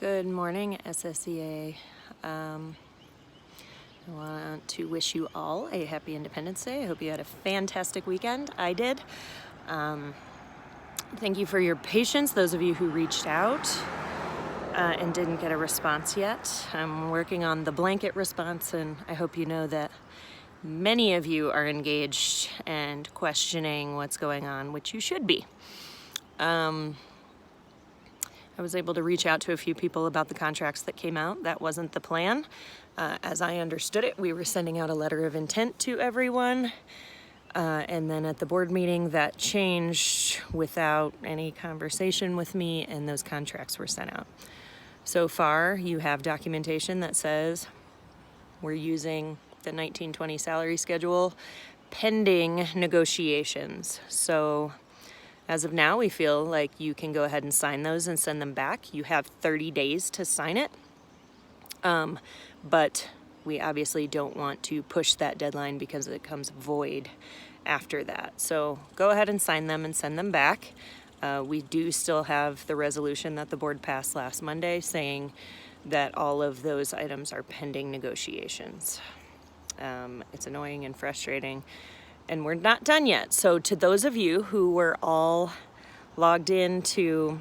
Good morning, SSEA. I want to wish you all a happy Independence Day. I hope you had a fantastic weekend. I did. Thank you for your patience, those of you who reached out and didn't get a response yet. I'm working on the blanket response, and I hope you know that many of you are engaged and questioning what's going on, which you should be. I was able to reach out to a few people about the contracts that came out. That wasn't the plan. As I understood it, we were sending out a letter of intent to everyone. And then at the board meeting, that changed without any conversation with me, and those contracts were sent out. So far, you have documentation that says we're using the 1920 salary schedule pending negotiations. So as of now, we feel like you can go ahead and sign those and send them back. You have 30 days to sign it. But we obviously don't want to push that deadline because it becomes void after that. So go ahead and sign them and send them back. We do still have the resolution that the board passed last Monday saying that all of those items are pending negotiations. It's annoying and frustrating. And we're not done yet. So to those of you who were all logged into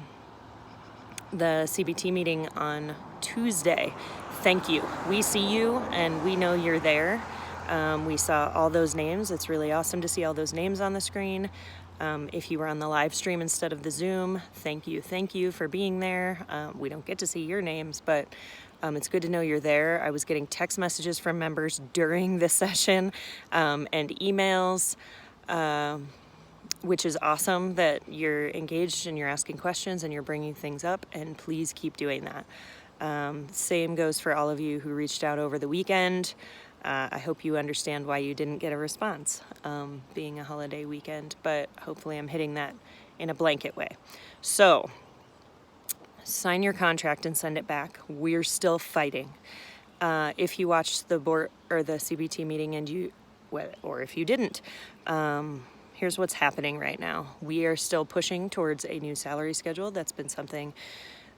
the CBT meeting on Tuesday, thank you. We see you and we know you're there. We saw all those names. It's really awesome to see all those names on the screen. If you were on the live stream instead of the Zoom, thank you for being there. We don't get to see your names, but it's good to know you're there. I was getting text messages from members during this session and emails, which is awesome that you're engaged and you're asking questions and you're bringing things up, and please keep doing that. Same goes for all of you who reached out over the weekend. I hope you understand why you didn't get a response, being a holiday weekend, but hopefully I'm hitting that in a blanket way. So sign your contract and send it back. We're still fighting. If you watched the board or the CBT meeting or if you didn't, here's what's happening right now. We are still pushing towards a new salary schedule. That's been something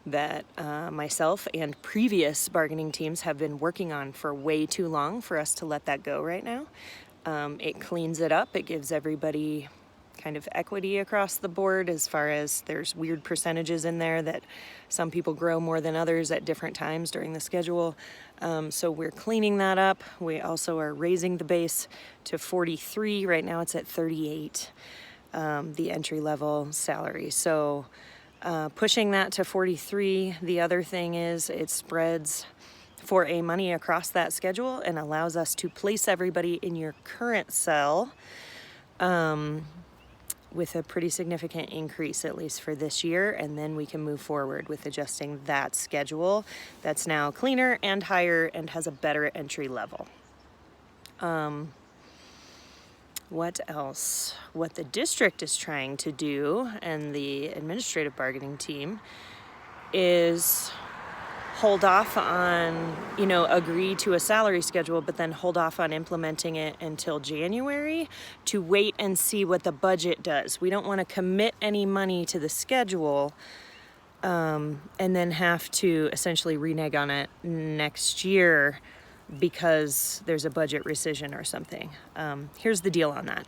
that myself and previous bargaining teams have been working on for way too long for us to let that go right now. It cleans it up. It gives everybody kind of equity across the board as far as there's weird percentages in there that some people grow more than others at different times during the schedule. So we're cleaning that up. We also are raising the base to 43. Right now it's at 38, the entry level salary. So pushing that to 43. The other thing is it spreads 4A money across that schedule and allows us to place everybody in your current cell with a pretty significant increase, at least for this year, and then we can move forward with adjusting that schedule that's now cleaner and higher and has a better entry level. What else? What the district is trying to do, and the administrative bargaining team, is hold off on, agree to a salary schedule, but then hold off on implementing it until January to wait and see what the budget does. We don't want to commit any money to the schedule and then have to essentially renege on it next year because there's a budget rescission or something. Here's the deal on that.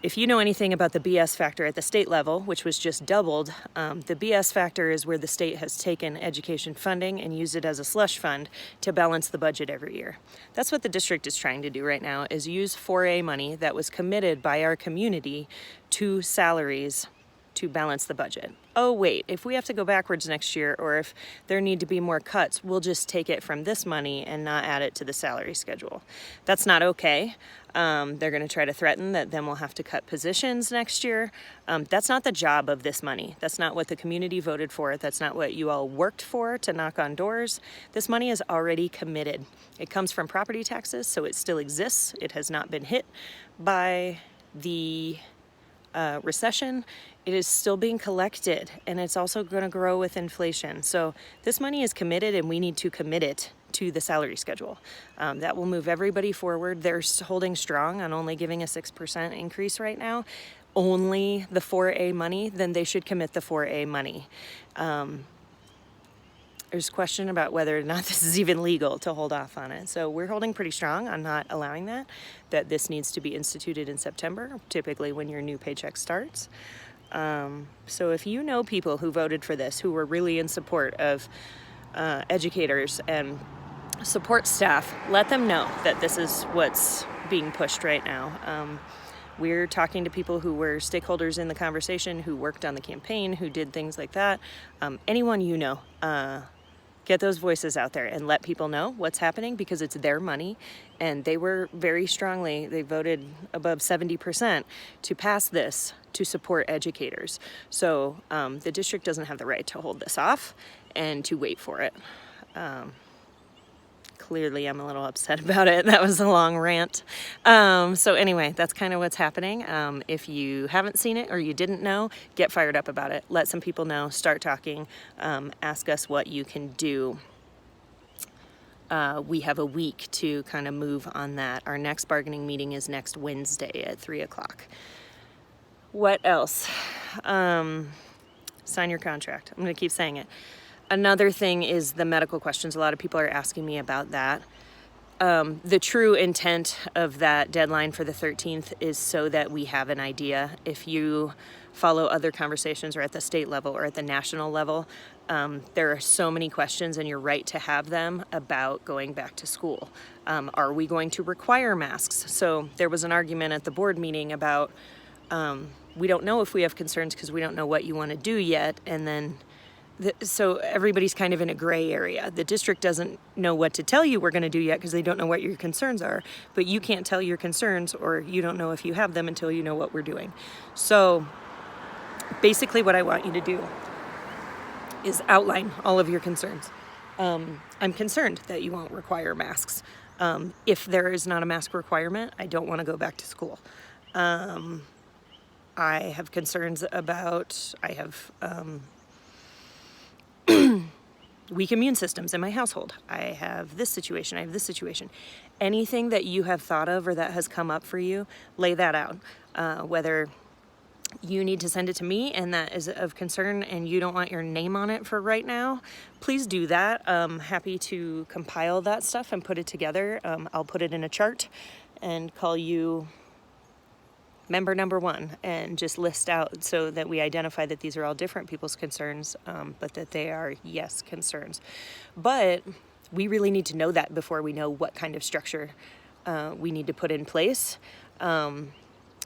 If you know anything about the BS factor at the state level, which was just doubled, the BS factor is where the state has taken education funding and used it as a slush fund to balance the budget every year. That's what the district is trying to do right now, is use 4A money that was committed by our community to salaries to balance the budget. Oh wait, if we have to go backwards next year, or if there need to be more cuts, we'll just take it from this money and not add it to the salary schedule. That's not okay. They're going to try to threaten that then we'll have to cut positions next year. That's not the job of this money. That's not what the community voted for. That's not what you all worked for to knock on doors. This money is already committed. It comes from property taxes, so it still exists. It has not been hit by the recession. It is still being collected, and it's also going to grow with inflation. So this money is committed, and we need to commit it to the salary schedule. That will move everybody forward. They're holding strong on only giving a 6% increase right now. Only the 4A money, then they should commit the 4A money. there's question about whether or not this is even legal to hold off on it. So we're holding pretty strong on not allowing that this needs to be instituted in September, typically when your new paycheck starts. So if you know people who voted for this, who were really in support of educators and support staff, let them know that this is what's being pushed right now. We're talking to people who were stakeholders in the conversation, who worked on the campaign, who did things like that. Anyone you know, get those voices out there and let people know what's happening, because it's their money. And they were very strongly, they voted above 70% to pass this to support educators. So the district doesn't have the right to hold this off and to wait for it. Clearly I'm a little upset about it. That was a long rant. So anyway, that's kind of what's happening. If you haven't seen it or you didn't know, get fired up about it. Let some people know, start talking, ask us what you can do. We have a week to kind of move on that. Our next bargaining meeting is next Wednesday at 3:00. What else? Sign your contract. I'm going to keep saying it. Another thing is the medical questions. A lot of people are asking me about that. The true intent of that deadline for the 13th is so that we have an idea. If you follow other conversations or at the state level or at the national level, there are so many questions, and you're right to have them, about going back to school. Are we going to require masks? So there was an argument at the board meeting about we don't know if we have concerns because we don't know what you want to do yet. And then so everybody's kind of in a gray area. The district doesn't know what to tell you we're going to do yet because they don't know what your concerns are, but you can't tell your concerns, or you don't know if you have them until you know what we're doing. So basically what I want you to do is outline all of your concerns. I'm concerned that you won't require masks. If there is not a mask requirement, I don't want to go back to school. I have concerns about, weak immune systems in my household. I have this situation, I have this situation. Anything that you have thought of or that has come up for you, lay that out. Whether you need to send it to me and that is of concern and you don't want your name on it for right now, please do that. I'm happy to compile that stuff and put it together. I'll put it in a chart and call you member number 1 and just list out so that we identify that these are all different people's concerns, but that they are, yes, concerns. But we really need to know that before we know what kind of structure we need to put in place.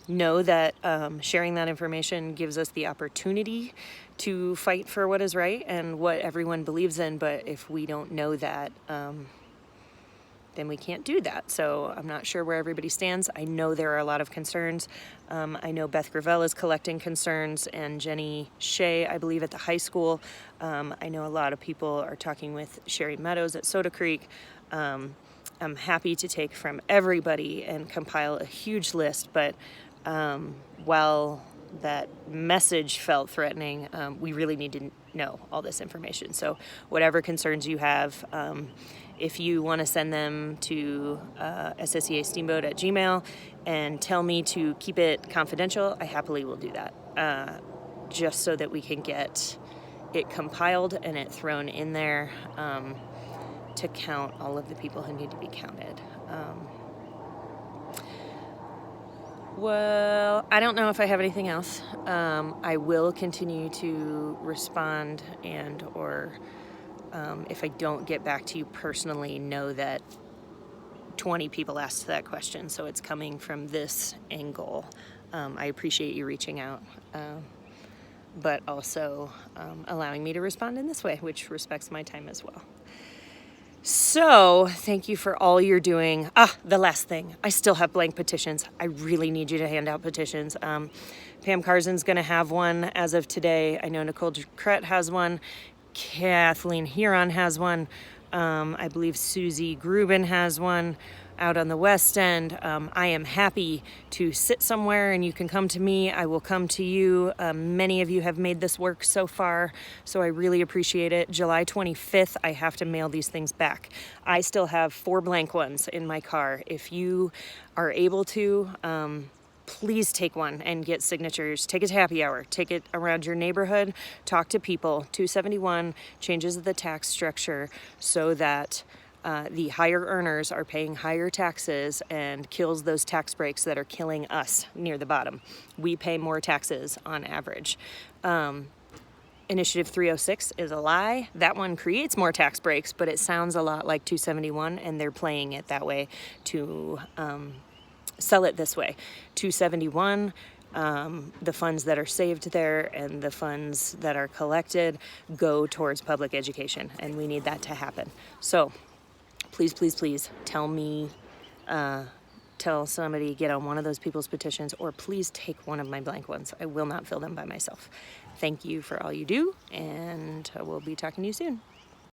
Know that sharing that information gives us the opportunity to fight for what is right and what everyone believes in. But if we don't know that, then we can't do that. So I'm not sure where everybody stands. I know there are a lot of concerns. I know Beth Gravel is collecting concerns, and Jenny Shea, I believe, at the high school. I know a lot of people are talking with Sherry Meadows at Soda Creek. I'm happy to take from everybody and compile a huge list, but while that message felt threatening, we really need to know all this information. So whatever concerns you have, if you want to send them to sscasteamboat@gmail.com and tell me to keep it confidential, I happily will do that, just so that we can get it compiled and it thrown in there to count all of the people who need to be counted. Well, I don't know if I have anything else. I will continue to respond or if I don't get back to you personally, know that 20 people asked that question, so it's coming from this angle. I appreciate you reaching out, but also allowing me to respond in this way, which respects my time as well. So thank you for all you're doing. The last thing, I still have blank petitions. I really need you to hand out petitions. Pam Carson's going to have one as of today. I know Nicole Ducret has one. Kathleen Huron has one. I believe Susie Grubin has one out on the West End. I am happy to sit somewhere and you can come to me. I will come to you. Many of you have made this work so far, so I really appreciate it. July 25th, I have to mail these things back. I still have 4 blank ones in my car. If you are able to, please take one and get signatures. Take it to happy hour. Take it around your neighborhood. Talk to people. 271 changes the tax structure so that the higher earners are paying higher taxes and kills those tax breaks that are killing us near the bottom. We pay more taxes on average. Initiative 306 is a lie. That one creates more tax breaks, but it sounds a lot like 271, and they're playing it that way to sell it this way. 271, the funds that are saved there and the funds that are collected go towards public education, and we need that to happen. So please, please, please tell me, tell somebody, get on one of those people's petitions, or please take one of my blank ones. I will not fill them by myself. Thank you for all you do, and I will be talking to you soon.